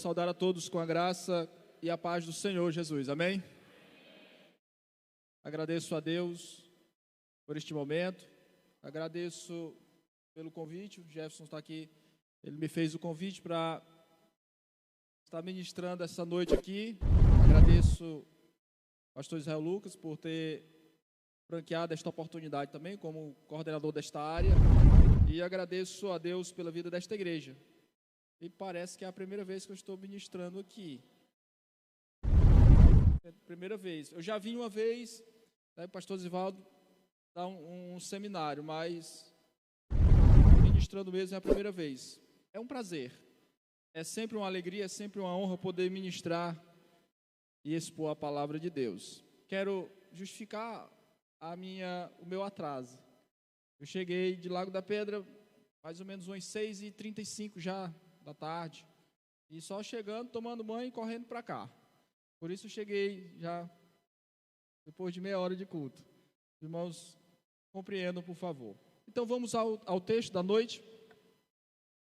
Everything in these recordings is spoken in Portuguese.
saudar a todos com a graça e a paz do Senhor Jesus, amém? Agradeço a Deus por este momento, agradeço pelo convite, o Jefferson está aqui, ele me fez o convite para estar ministrando essa noite aqui. Agradeço ao pastor Israel Lucas por ter franqueado esta oportunidade também como coordenador desta área, e agradeço a Deus pela vida desta igreja. E parece que é a primeira vez que eu estou ministrando aqui. É a primeira vez. Eu já vim uma vez, o pastor Zivaldo dar um seminário, mas ministrando mesmo é a primeira vez. É um prazer. É sempre uma alegria, é sempre uma honra poder ministrar e expor a palavra de Deus. Quero justificar o meu atraso. Eu cheguei de Lago da Pedra mais ou menos umas 6h35 já da tarde, e só chegando, tomando banho e correndo para cá. Por isso eu cheguei já depois de meia hora de culto. Irmãos, compreendam, por favor. Então vamos ao texto da noite.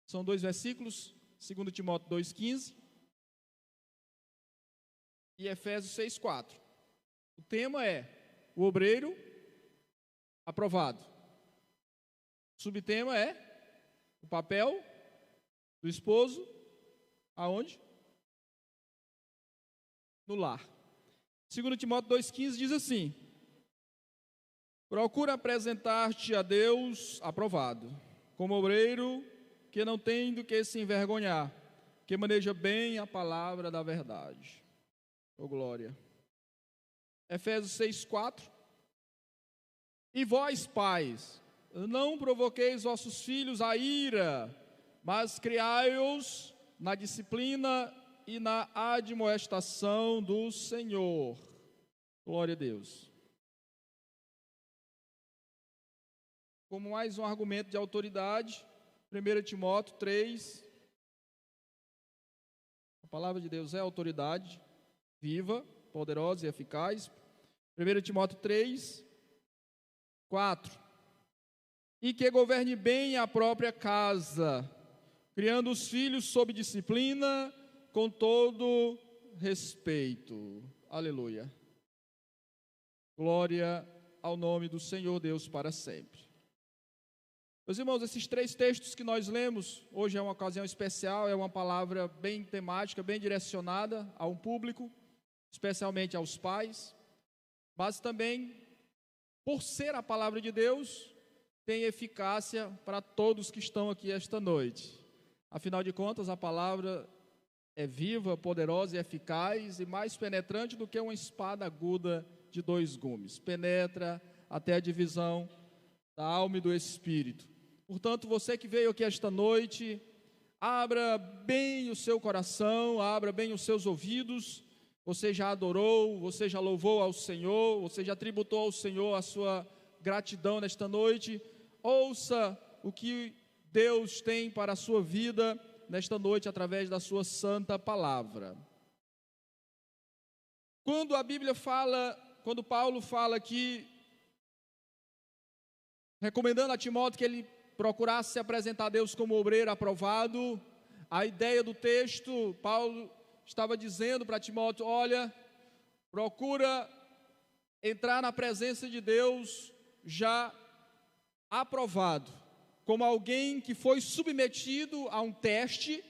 São 2 versículos, 2 Timóteo 2,15 e Efésios 6,4. O tema é o obreiro aprovado. O subtema é o papel do esposo, aonde? No lar. 2 Timóteo 2,15 diz assim: procura apresentar-te a Deus aprovado, como obreiro que não tem do que se envergonhar, que maneja bem a palavra da verdade. Oh glória. Efésios 6,4. E vós, pais, não provoqueis vossos filhos a ira, mas criai-os na disciplina e na admoestação do Senhor. Glória a Deus. Como mais um argumento de autoridade, 1 Timóteo 3. A palavra de Deus é autoridade, viva, poderosa e eficaz. 1 Timóteo 3, 4. E que governe bem a própria casa, criando os filhos sob disciplina, com todo respeito. Aleluia. Glória ao nome do Senhor Deus para sempre. Meus irmãos, esses 3 textos que nós lemos, hoje é uma ocasião especial, é uma palavra bem temática, bem direcionada a um público, especialmente aos pais, mas também, por ser a palavra de Deus, tem eficácia para todos que estão aqui esta noite. Afinal de contas, a palavra é viva, poderosa e eficaz, e mais penetrante do que uma espada aguda de 2 gumes. Penetra até a divisão da alma e do espírito. Portanto, você que veio aqui esta noite, abra bem o seu coração, abra bem os seus ouvidos. Você já adorou, você já louvou ao Senhor, você já tributou ao Senhor a sua gratidão nesta noite. Ouça o que Deus tem para a sua vida nesta noite através da sua santa palavra. Quando a Bíblia fala, quando Paulo fala aqui, recomendando a Timóteo que ele procurasse se apresentar a Deus como obreiro aprovado, a ideia do texto, Paulo estava dizendo para Timóteo: olha, procura entrar na presença de Deus já aprovado, como alguém que foi submetido a um teste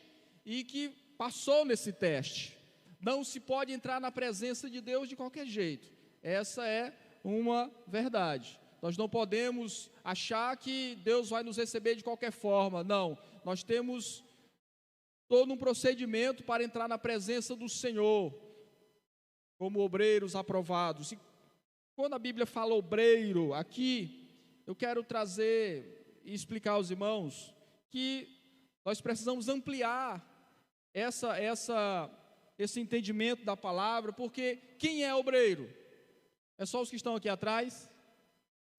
e que passou nesse teste. Não se pode entrar na presença de Deus de qualquer jeito. Essa é uma verdade. Nós não podemos achar que Deus vai nos receber de qualquer forma. Não, nós temos todo um procedimento para entrar na presença do Senhor, como obreiros aprovados. E quando a Bíblia fala obreiro aqui, eu quero trazer e explicar aos irmãos que nós precisamos ampliar esse entendimento da palavra, porque quem é obreiro? É só os que estão aqui atrás?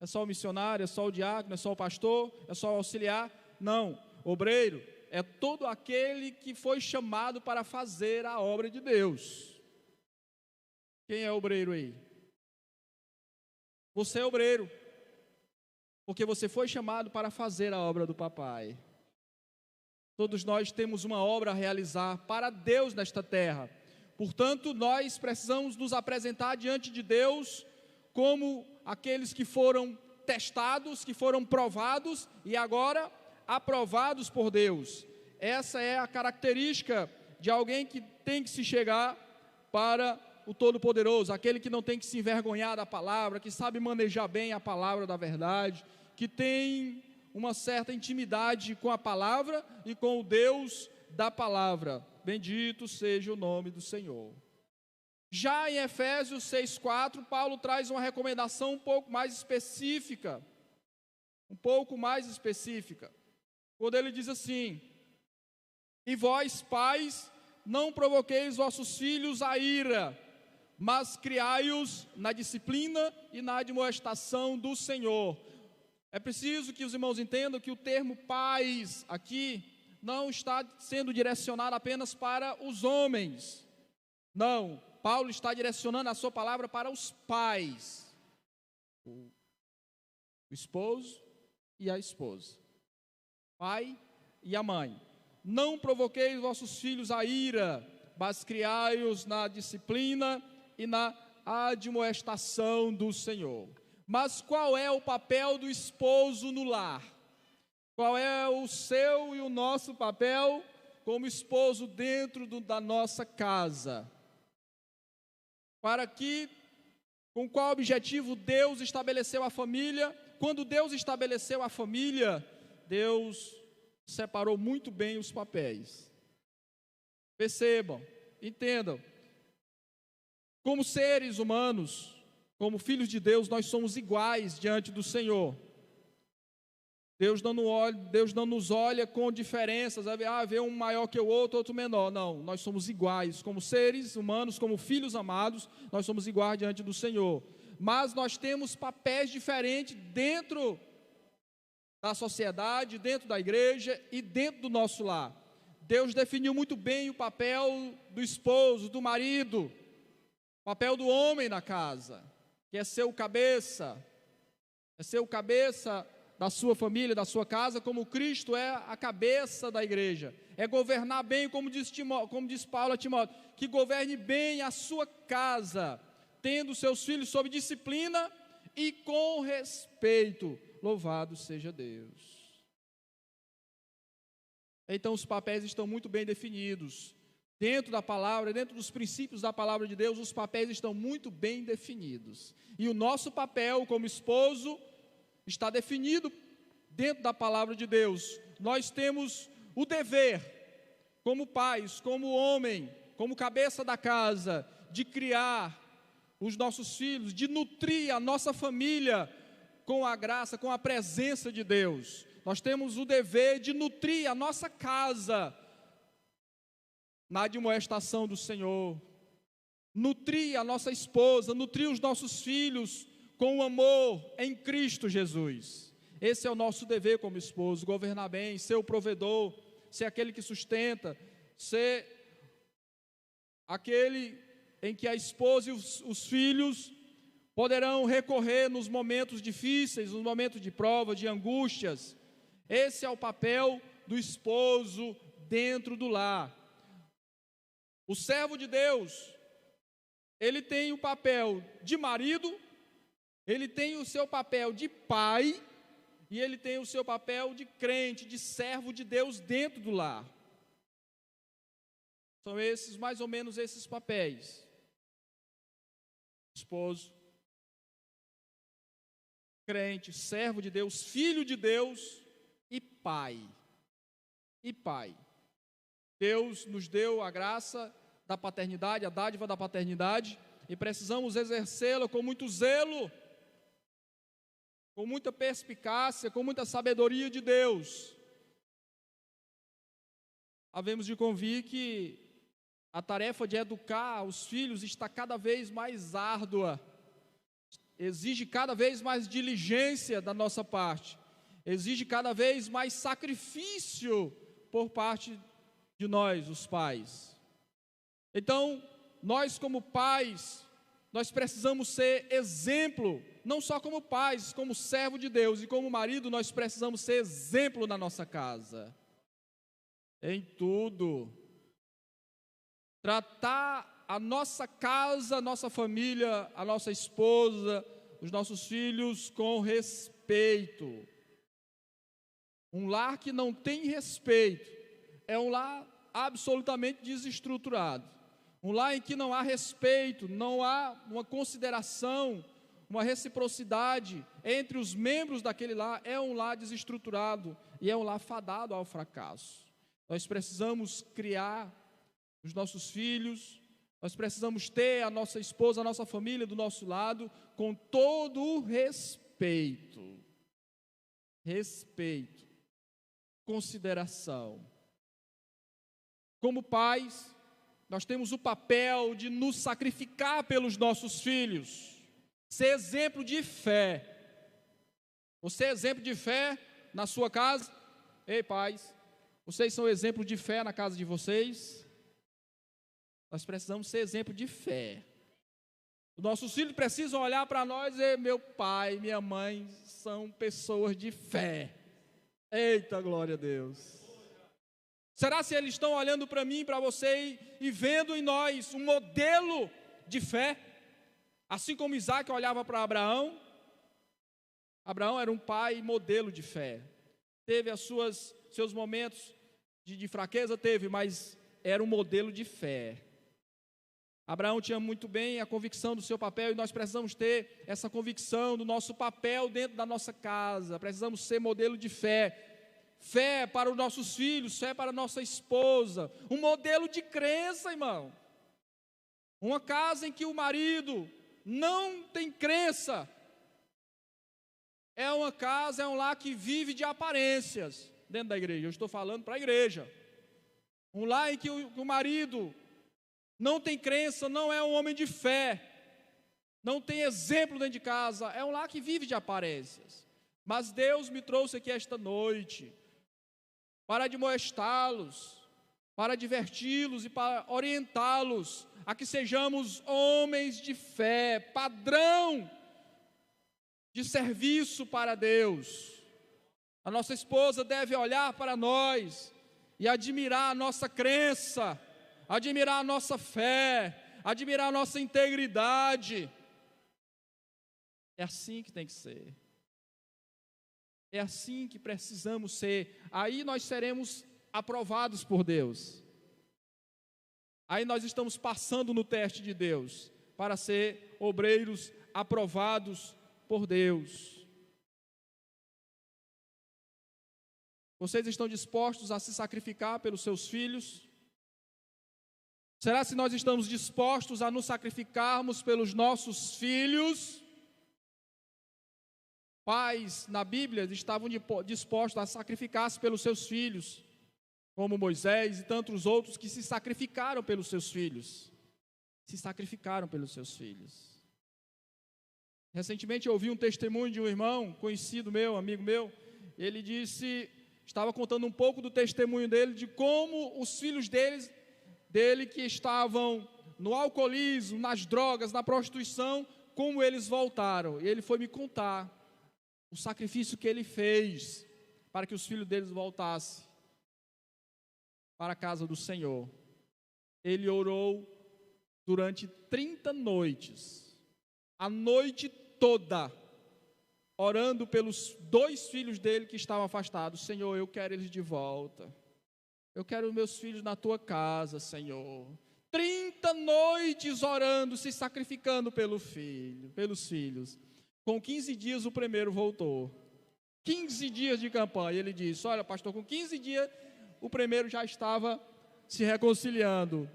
É só o missionário? É só o diácono? É só o pastor? É só o auxiliar? Não, obreiro é todo aquele que foi chamado para fazer a obra de Deus. Quem é obreiro aí? Você é obreiro, porque você foi chamado para fazer a obra do papai. Todos nós temos uma obra a realizar para Deus nesta terra. Portanto, nós precisamos nos apresentar diante de Deus como aqueles que foram testados, que foram provados e agora aprovados por Deus. Essa é a característica de alguém que tem que se chegar para o Todo-Poderoso, aquele que não tem que se envergonhar da palavra, que sabe manejar bem a palavra da verdade, que tem uma certa intimidade com a palavra e com o Deus da palavra. Bendito seja o nome do Senhor. Já em Efésios 6,4, Paulo traz uma recomendação um pouco mais específica. Quando ele diz assim: e vós, pais, não provoqueis vossos filhos a ira, mas criai-os na disciplina e na admoestação do Senhor. É preciso que os irmãos entendam que o termo pais aqui não está sendo direcionado apenas para os homens. Não, Paulo está direcionando a sua palavra para os pais, o esposo e a esposa, pai e a mãe. Não provoqueis vossos filhos a ira, mas criai-os na disciplina e na admoestação do Senhor. Mas qual é o papel do esposo no lar? Qual é o seu e o nosso papel como esposo dentro da nossa casa? Com qual objetivo Deus estabeleceu a família? Quando Deus estabeleceu a família, Deus separou muito bem os papéis. Percebam, entendam. Como seres humanos, como filhos de Deus, nós somos iguais diante do Senhor. Deus não nos olha com diferenças, vê um maior que o outro, outro menor. Não, nós somos iguais, como seres humanos, como filhos amados, nós somos iguais diante do Senhor. Mas nós temos papéis diferentes dentro da sociedade, dentro da igreja e dentro do nosso lar. Deus definiu muito bem o papel do esposo, do marido, o papel do homem na casa, que é ser o cabeça, da sua família, da sua casa, como Cristo é a cabeça da igreja, é governar bem, como diz Paulo a Timóteo, que governe bem a sua casa, tendo seus filhos sob disciplina e com respeito. Louvado seja Deus. Então os papéis estão muito bem definidos, dentro da palavra, dentro dos princípios da palavra de Deus, os papéis estão muito bem definidos, e o nosso papel como esposo está definido dentro da palavra de Deus. Nós temos o dever, como pais, como homem, como cabeça da casa, de criar os nossos filhos, de nutrir a nossa família com a graça, com a presença de Deus. Nós temos o dever de nutrir a nossa casa na admoestação do Senhor, nutrir a nossa esposa, nutrir os nossos filhos com o amor em Cristo Jesus. Esse é o nosso dever como esposo, governar bem, ser o provedor, ser aquele que sustenta, ser aquele em que a esposa e os filhos poderão recorrer nos momentos difíceis, nos momentos de prova, de angústias. Esse é o papel do esposo dentro do lar. O servo de Deus, ele tem o papel de marido, ele tem o seu papel de pai, e ele tem o seu papel de crente, de servo de Deus dentro do lar. São esses, mais ou menos esses papéis: esposo, crente, servo de Deus, filho de Deus e pai. Deus nos deu a graça da paternidade, a dádiva da paternidade, e precisamos exercê-la com muito zelo, com muita perspicácia, com muita sabedoria de Deus. Havemos de convir que a tarefa de educar os filhos está cada vez mais árdua, exige cada vez mais diligência da nossa parte, exige cada vez mais sacrifício por parte de nós, os pais. Então, nós como pais, nós precisamos ser exemplo, não só como pais, como servo de Deus, e como marido nós precisamos ser exemplo na nossa casa. em tudo. Tratar a nossa casa, a nossa família, a nossa esposa, os nossos filhos com respeito. Um lar que não tem respeito é um lar absolutamente desestruturado. Um lar em que não há respeito, não há uma consideração, uma reciprocidade entre os membros daquele lar, é um lar desestruturado e é um lar fadado ao fracasso. Nós precisamos criar os nossos filhos, nós precisamos ter a nossa esposa, a nossa família do nosso lado, com todo o respeito. Respeito, consideração. Como pais, nós temos o papel de nos sacrificar pelos nossos filhos, ser exemplo de fé. Você é exemplo de fé na sua casa? Ei, pais, vocês são exemplo de fé na casa de vocês? Nós precisamos ser exemplo de fé. Os nossos filhos precisam olhar para nós e dizer: meu pai, minha mãe são pessoas de fé. Eita, glória a Deus. Será se eles estão olhando para mim, para você e vendo em nós um modelo de fé? Assim como Isaac olhava para Abraão. Abraão era um pai modelo de fé. Teve seus momentos de fraqueza, mas era um modelo de fé. Abraão tinha muito bem a convicção do seu papel, e nós precisamos ter essa convicção do nosso papel dentro da nossa casa. Precisamos ser modelo de fé. Fé para os nossos filhos, fé para a nossa esposa, um modelo de crença, irmão. Uma casa em que o marido não tem crença, é uma casa, é um lar que vive de aparências dentro da igreja. Eu estou falando para a igreja. Um lar em que o marido não tem crença, não é um homem de fé, não tem exemplo dentro de casa, é um lar que vive de aparências. Mas Deus me trouxe aqui esta noite para admoestá-los, para diverti-los e para orientá-los a que sejamos homens de fé, padrão de serviço para Deus. A nossa esposa deve olhar para nós e admirar a nossa crença, admirar a nossa fé, admirar a nossa integridade. É assim que tem que ser. É assim que precisamos ser. Aí nós seremos aprovados por Deus. Aí nós estamos passando no teste de Deus para ser obreiros aprovados por Deus. Vocês estão dispostos a se sacrificar pelos seus filhos? Será se nós estamos dispostos a nos sacrificarmos pelos nossos filhos? Pais na Bíblia estavam dispostos a sacrificar-se pelos seus filhos, como Moisés e tantos outros que se sacrificaram pelos seus filhos. Se sacrificaram pelos seus filhos. Recentemente eu ouvi um testemunho de um irmão conhecido meu, amigo meu. Ele estava contando um pouco do testemunho dele, de como os filhos dele que estavam no alcoolismo, nas drogas, na prostituição, como eles voltaram. E ele foi me contar o sacrifício que ele fez para que os filhos deles voltassem para a casa do Senhor. Ele orou durante 30 noites, a noite toda, orando pelos 2 filhos dele que estavam afastados. Senhor, eu quero eles de volta. Eu quero os meus filhos na tua casa, Senhor. 30 noites orando, se sacrificando pelos filhos. Com 15 dias o primeiro voltou. 15 dias de campanha. Ele disse: olha, pastor, com 15 dias o primeiro já estava se reconciliando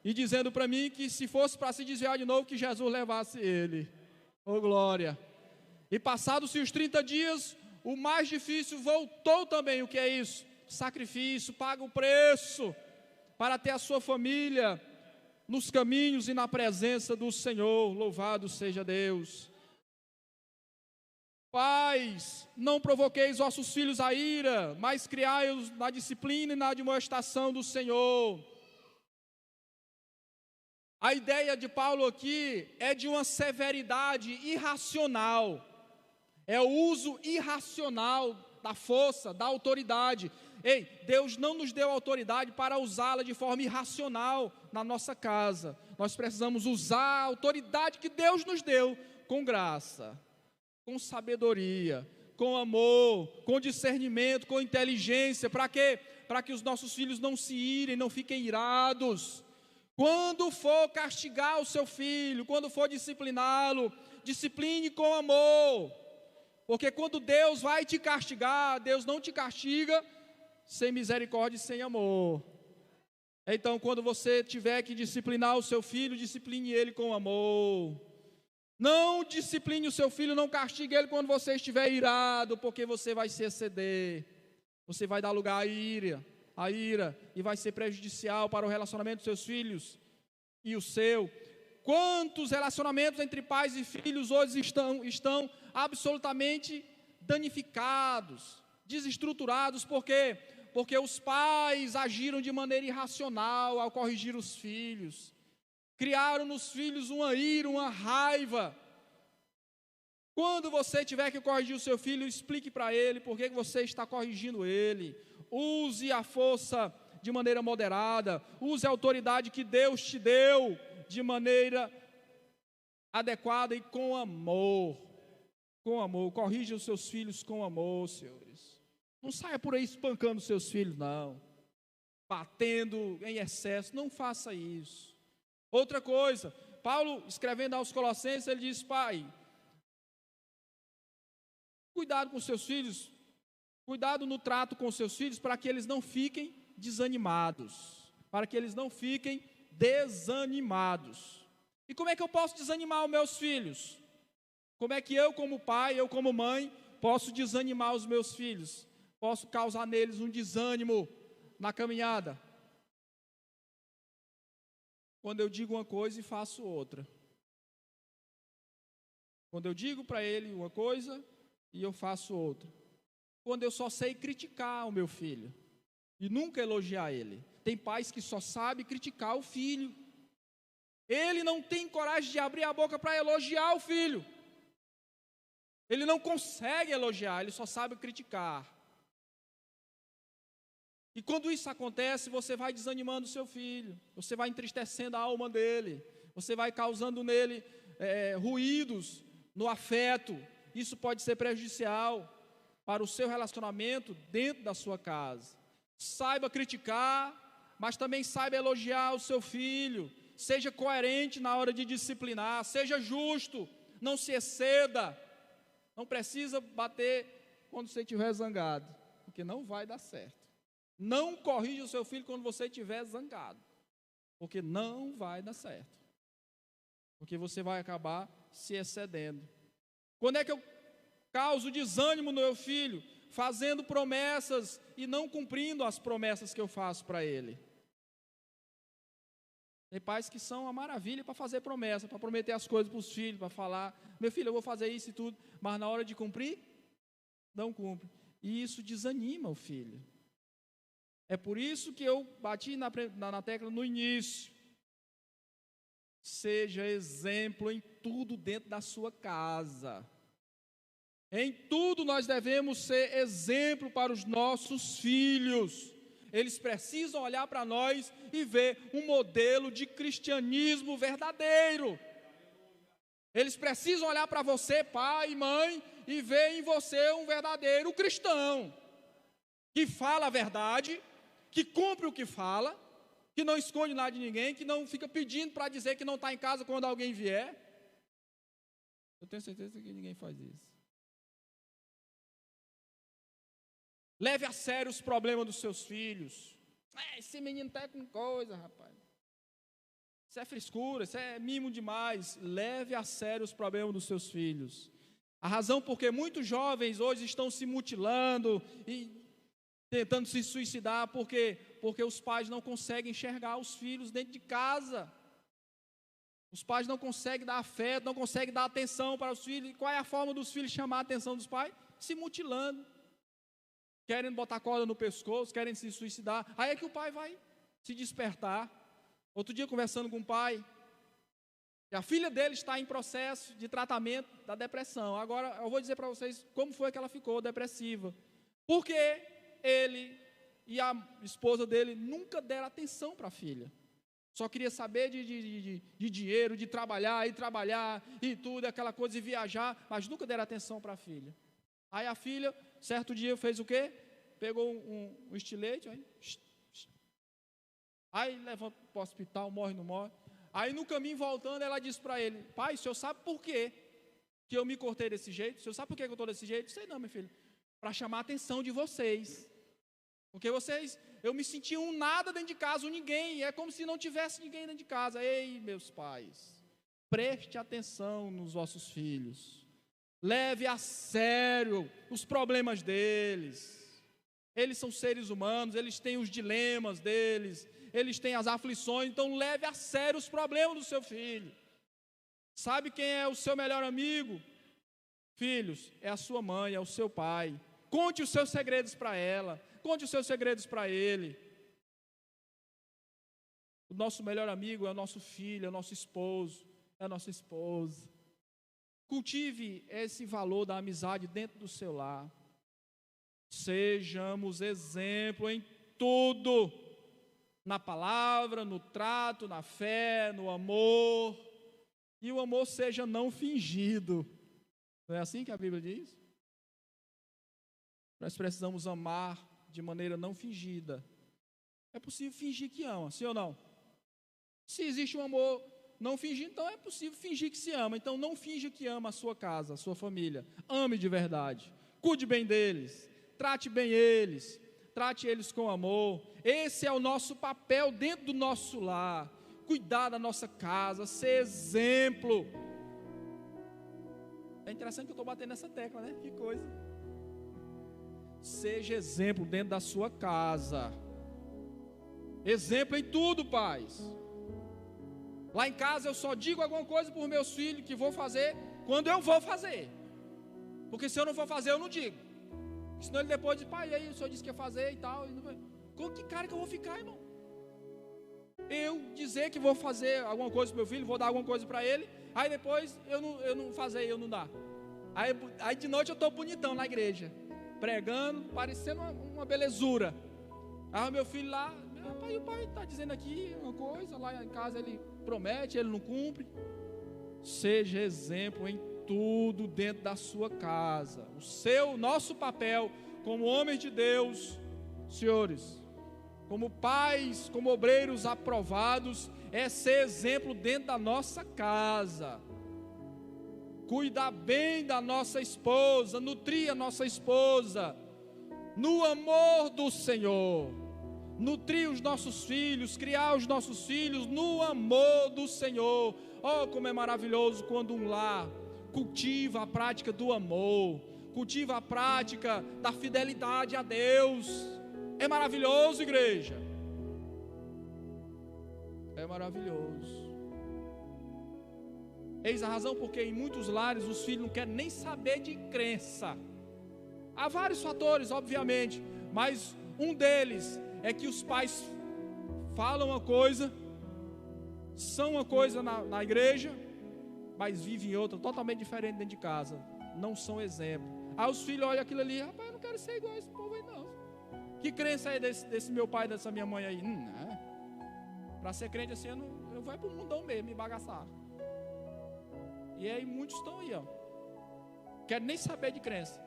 e dizendo para mim que se fosse para se desviar de novo, que Jesus levasse ele. Oh, glória! E passados-se os 30 dias, o mais difícil voltou também. O que é isso? Sacrifício, paga o preço para ter a sua família nos caminhos e na presença do Senhor. Louvado seja Deus. Pais, não provoqueis vossos filhos a ira, mas criai-os na disciplina e na admoestação do Senhor. A ideia de Paulo aqui é de uma severidade irracional. É o uso irracional da força, da autoridade. Ei, Deus não nos deu autoridade para usá-la de forma irracional na nossa casa. Nós precisamos usar a autoridade que Deus nos deu com graça, com sabedoria, com amor, com discernimento, com inteligência. Para quê? Para que os nossos filhos não se irem, não fiquem irados. Quando for castigar o seu filho, quando for discipliná-lo, discipline com amor. Porque quando Deus vai te castigar, Deus não te castiga sem misericórdia e sem amor. Então, quando você tiver que disciplinar o seu filho, discipline ele com amor. Não discipline o seu filho, não castigue ele quando você estiver irado, porque você vai se exceder. Você vai dar lugar à ira, e vai ser prejudicial para o relacionamento dos seus filhos e o seu. Quantos relacionamentos entre pais e filhos hoje estão absolutamente danificados, desestruturados, por quê? Porque os pais agiram de maneira irracional ao corrigir os filhos, criaram nos filhos uma ira, uma raiva. Quando você tiver que corrigir o seu filho, explique para ele por que você está corrigindo ele. Use a força de maneira moderada, use a autoridade que Deus te deu de maneira adequada e com amor. Com amor, corrija os seus filhos com amor, senhores. Não saia por aí espancando seus filhos, não. Batendo em excesso, não faça isso. Outra coisa, Paulo, escrevendo aos Colossenses, ele diz: pai, cuidado com seus filhos, cuidado no trato com seus filhos, para que eles não fiquem desanimados, para que eles não fiquem desanimados. E como é que eu posso desanimar os meus filhos? Como é que eu, como pai, eu como mãe, posso desanimar os meus filhos? Posso causar neles um desânimo na caminhada? Quando eu digo uma coisa e faço outra. Quando eu digo para ele uma coisa e eu faço outra. Quando eu só sei criticar o meu filho e nunca elogiar ele. Tem pais que só sabem criticar o filho. Ele não tem coragem de abrir a boca para elogiar o filho. Ele não consegue elogiar, ele só sabe criticar. E quando isso acontece, você vai desanimando o seu filho, você vai entristecendo a alma dele, você vai causando nele ruídos no afeto. Isso pode ser prejudicial para o seu relacionamento dentro da sua casa. Saiba criticar, mas também saiba elogiar o seu filho. Seja coerente na hora de disciplinar, seja justo, não se exceda. Não precisa bater quando você estiver zangado, porque não vai dar certo. Não corrija o seu filho quando você estiver zangado, porque não vai dar certo. Porque você vai acabar se excedendo. Quando é que eu causo desânimo no meu filho? Fazendo promessas e não cumprindo as promessas que eu faço para ele. Tem pais que são uma maravilha para fazer promessa, para prometer as coisas para os filhos, para falar: meu filho, eu vou fazer isso e tudo, mas na hora de cumprir, não cumpre. E isso desanima o filho. É por isso que eu bati na tecla no início. Seja exemplo em tudo dentro da sua casa. Em tudo nós devemos ser exemplo para os nossos filhos. Eles precisam olhar para nós e ver um modelo de cristianismo verdadeiro. Eles precisam olhar para você, pai e mãe, e ver em você um verdadeiro cristão, que fala a verdade, que cumpre o que fala, que não esconde nada de ninguém, que não fica pedindo para dizer que não está em casa quando alguém vier. Eu tenho certeza que ninguém faz isso. Leve a sério os problemas dos seus filhos. Esse menino está com coisa, rapaz. Isso é frescura, isso é mimo demais. Leve a sério os problemas dos seus filhos. A razão porque muitos jovens hoje estão se mutilando e tentando se suicidar, porque os pais não conseguem enxergar os filhos dentro de casa. Os pais não conseguem dar afeto, não conseguem dar atenção para os filhos. E qual é a forma dos filhos chamar a atenção dos pais? Se mutilando. Querem botar corda no pescoço, querem se suicidar. Aí é que o pai vai se despertar. Outro dia, conversando com o pai, e a filha dele está em processo de tratamento da depressão. Agora, eu vou dizer para vocês como foi que ela ficou depressiva. Porque ele e a esposa dele nunca deram atenção para a filha. Só queria saber de dinheiro, de trabalhar e tudo, aquela coisa, e viajar, mas nunca deram atenção para a filha. Aí a filha, certo dia, fez o quê? Pegou um estilete, aí leva para o hospital, morre, não morre. Aí no caminho voltando, ela disse para ele: pai, o senhor sabe por quê que eu me cortei desse jeito? O senhor sabe por que eu estou desse jeito? Sei não, meu filho. Para chamar a atenção de vocês. Porque vocês, eu me sentia um nada dentro de casa, um ninguém. É como se não tivesse ninguém dentro de casa. Ei, meus pais, preste atenção nos vossos filhos. Leve a sério os problemas deles. Eles são seres humanos, eles têm os dilemas deles, eles têm as aflições, então leve a sério os problemas do seu filho. Sabe quem é o seu melhor amigo? Filhos, é a sua mãe, é o seu pai. Conte os seus segredos para ela, conte os seus segredos para ele. O nosso melhor amigo é o nosso filho, é o nosso esposo, é a nossa esposa. Cultive esse valor da amizade dentro do seu lar. Sejamos exemplo em tudo, na palavra, no trato, na fé, no amor. E o amor seja não fingido. Não é assim que a Bíblia diz? Nós precisamos amar de maneira não fingida. É possível fingir que ama, sim ou não? Se existe um amor não fingir, então é possível fingir que se ama. Então não finja que ama a sua casa, a sua família. Ame de verdade. Cuide bem deles. Trate bem eles. Trate eles com amor. Esse é o nosso papel dentro do nosso lar. Cuidar da nossa casa, ser exemplo. É interessante que eu estou batendo nessa tecla, né? Que coisa. Seja exemplo dentro da sua casa. Exemplo em tudo, pais. Lá em casa eu só digo alguma coisa para os meus filhos que vou fazer quando eu vou fazer. Porque se eu não for fazer, eu não digo. Senão ele depois diz: pai, aí o senhor disse que ia fazer e tal. Com que cara que eu vou ficar, irmão? Eu dizer que vou fazer alguma coisa para o meu filho, vou dar alguma coisa para ele, aí depois eu não fazer, eu não dar. Aí de noite eu estou bonitão na igreja, pregando, parecendo uma belezura. Aí o meu filho lá: pai, o pai está dizendo aqui uma coisa, lá em casa ele promete, ele não cumpre. Seja exemplo em tudo dentro da sua casa. Nosso papel como homens de Deus, senhores, como pais, como obreiros aprovados, é ser exemplo dentro da nossa casa. Cuidar bem da nossa esposa, nutrir a nossa esposa no amor do Senhor. Nutrir os nossos filhos, criar os nossos filhos no amor do Senhor. Oh, como é maravilhoso quando um lar cultiva a prática do amor, cultiva a prática da fidelidade a Deus. É maravilhoso, igreja. É maravilhoso. Eis a razão porque em muitos lares os filhos não querem nem saber de crença. Há vários fatores, obviamente, mas um deles é que os pais falam uma coisa, são uma coisa na igreja, mas vivem outra totalmente diferente dentro de casa. Não são exemplo. Aí os filhos olham aquilo ali: rapaz, eu não quero ser igual a esse povo aí não. Que crença é desse meu pai, dessa minha mãe aí? Para ser crente assim, eu vou para o mundão mesmo, me bagaçar. E aí muitos estão aí, ó, querem nem saber de crença,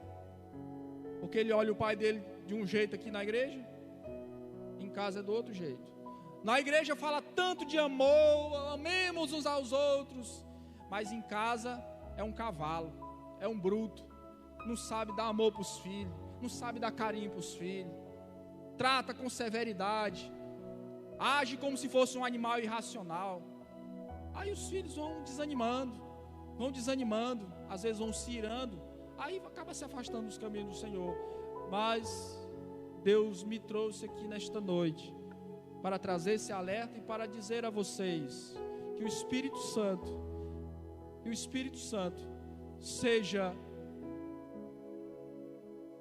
porque ele olha o pai dele de um jeito aqui na igreja, em casa é do outro jeito. Na igreja fala tanto de amor, amemos uns aos outros, mas em casa é um cavalo, é um bruto, não sabe dar amor para os filhos, não sabe dar carinho para os filhos, trata com severidade, age como se fosse um animal irracional. Aí os filhos vão desanimando, às vezes vão se irando, aí acaba se afastando dos caminhos do Senhor. Mas Deus me trouxe aqui nesta noite para trazer esse alerta e para dizer a vocês que o Espírito Santo seja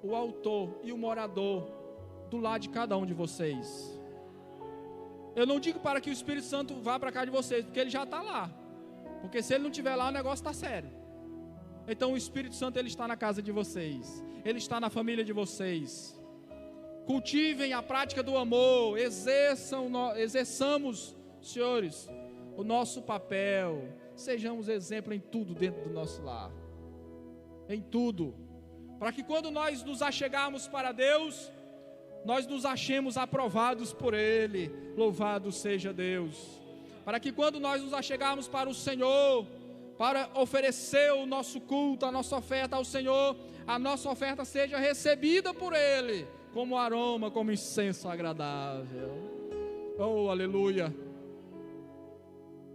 o autor e o morador do lado de cada um de vocês. Eu não digo para que o Espírito Santo vá para cá de vocês, porque ele já está lá. Porque se ele não estiver lá, o negócio está sério. Então o Espírito Santo, ele está na casa de vocês, ele está na família de vocês. Cultivem a prática do amor, exerçamos, senhores, o nosso papel, sejamos exemplo em tudo dentro do nosso lar, em tudo, para que quando nós nos achegarmos para Deus, nós nos achemos aprovados por Ele, louvado seja Deus, para que quando nós nos achegarmos para o Senhor, para oferecer o nosso culto, a nossa oferta ao Senhor, a nossa oferta seja recebida por Ele, como aroma, como incenso agradável. Oh, aleluia,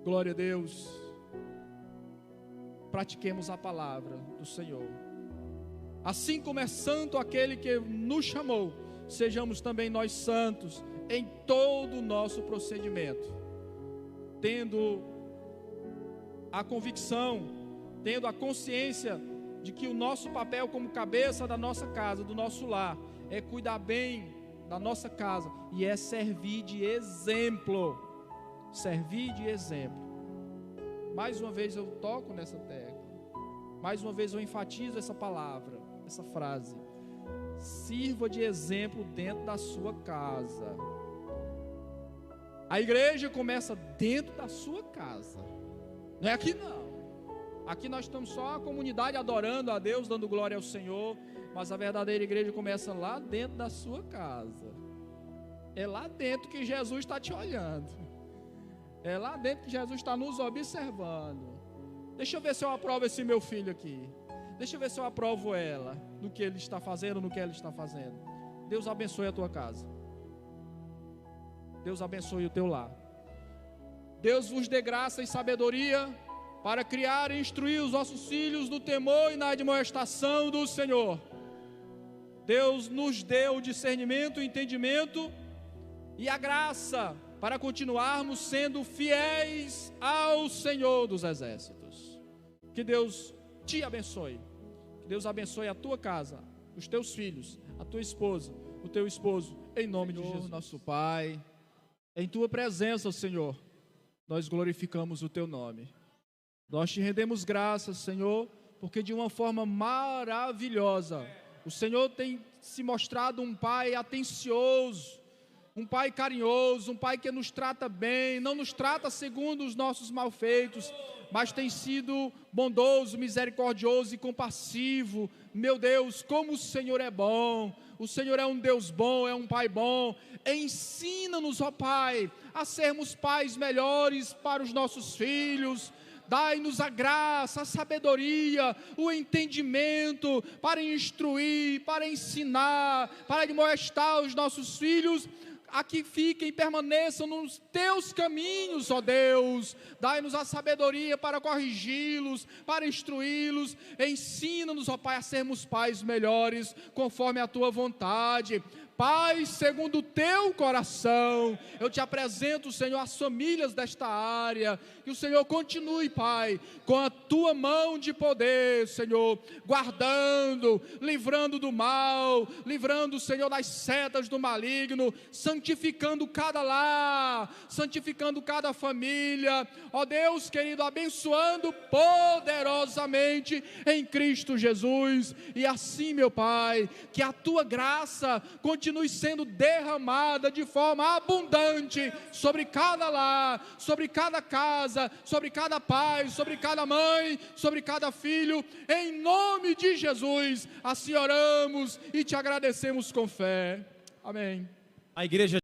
glória a Deus. Pratiquemos a palavra do Senhor, assim como é santo aquele que nos chamou, sejamos também nós santos em todo o nosso procedimento, tendo a convicção, tendo a consciência de que o nosso papel como cabeça da nossa casa, do nosso lar, é cuidar bem da nossa casa e é servir de exemplo. Servir de exemplo. Mais uma vez eu toco nessa tecla, mais uma vez eu enfatizo essa palavra, essa frase: sirva de exemplo dentro da sua casa. A igreja começa dentro da sua casa, não é aqui não. Aqui nós estamos só a comunidade adorando a Deus, dando glória ao Senhor, mas a verdadeira igreja começa lá dentro da sua casa. É lá dentro que Jesus está te olhando, é lá dentro que Jesus está nos observando. Deixa eu ver se eu aprovo esse meu filho aqui, deixa eu ver se eu aprovo ela, no que ele está fazendo, no que ela está fazendo. Deus abençoe a tua casa, Deus abençoe o teu lar, Deus vos dê graça e sabedoria para criar e instruir os vossos filhos no temor e na admoestação do Senhor. Deus nos deu o discernimento, o entendimento e a graça para continuarmos sendo fiéis ao Senhor dos Exércitos. Que Deus te abençoe, que Deus abençoe a tua casa, os teus filhos, a tua esposa, o teu esposo, em nome de Jesus. Nosso Pai, em tua presença, Senhor, nós glorificamos o teu nome. Nós te rendemos graças, Senhor, porque de uma forma maravilhosa o Senhor tem se mostrado um Pai atencioso, um Pai carinhoso, um Pai que nos trata bem, não nos trata segundo os nossos malfeitos, mas tem sido bondoso, misericordioso e compassivo. Meu Deus, como o Senhor é bom, o Senhor é um Deus bom, é um Pai bom. Ensina-nos, ó Pai, a sermos pais melhores para os nossos filhos. Dai-nos a graça, a sabedoria, o entendimento para instruir, para ensinar, para admoestar os nossos filhos a que fiquem e permaneçam nos teus caminhos, ó Deus. Dai-nos a sabedoria para corrigi-los, para instruí-los. Ensina-nos, ó Pai, a sermos pais melhores, conforme a tua vontade. Pai, segundo o teu coração, eu te apresento, Senhor, as famílias desta área, que o Senhor continue, Pai, com a tua mão de poder, Senhor, guardando, livrando do mal, livrando, Senhor, das setas do maligno, santificando cada lar, santificando cada família, ó Deus querido, abençoando poderosamente em Cristo Jesus. E assim, meu Pai, que a tua graça continue sendo derramada de forma abundante sobre cada lar, sobre cada casa, sobre cada pai, sobre cada mãe, sobre cada filho, em nome de Jesus. Assim oramos e te agradecemos com fé. Amém. A igreja